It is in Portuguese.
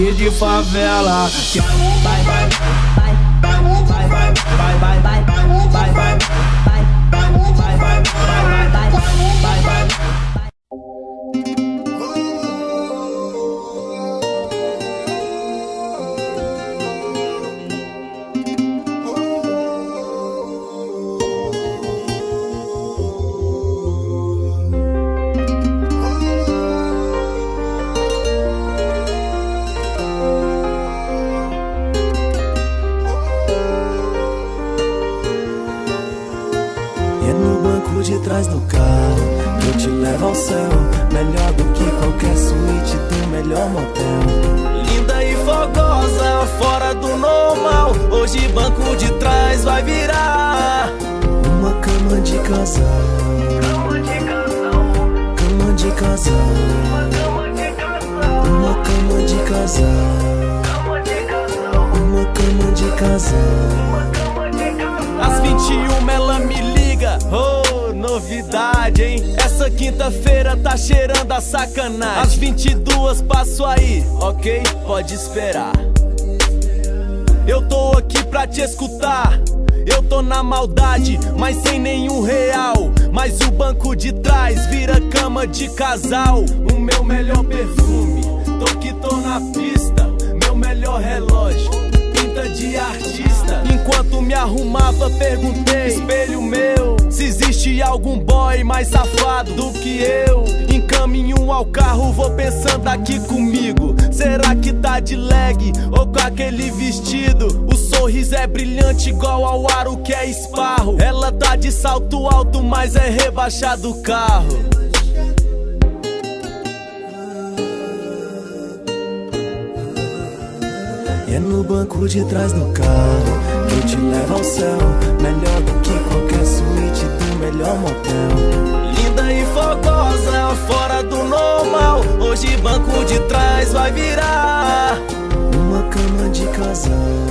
baile de favela. Vai, vai, vai, vai, vai, vai, vai, vai, vai, vai, vai, vai, vai, vai, vai, vai, vai. De trás do carro, que eu te levo ao céu. Melhor do que qualquer suíte do melhor motel. Linda e fogosa, fora do normal. Hoje banco de trás vai virar uma cama de casal. cama de casal, Cama de casal. uma cama de casal, Uma cama de casal. cama de casal, Uma cama de casal. uma cama de casal. Às 21 ela me liga, oh, novidade, hein? Essa quinta-feira tá cheirando a sacanagem. Às 22 passo aí, ok? Pode esperar. Eu tô aqui pra te escutar. Eu tô na maldade, mas sem nenhum real. Mas o banco de trás vira cama de casal. O meu melhor perfume, tô que tô na pista. Meu melhor relógio, pinta de artista. Enquanto me arrumava perguntei, espelho meu, se existe algum boy mais safado do que eu. Encaminho ao carro, vou pensando aqui comigo. Será que tá de leg ou com aquele vestido? O sorriso é brilhante igual ao aro que é esparro. Ela tá de salto alto, mas é rebaixado o carro. É no banco de trás do carro que eu te levo ao céu. Melhor do que qualquer suíte do melhor motel. Linda e fogosa, fora do normal. Hoje banco de trás vai virar uma cama de casal.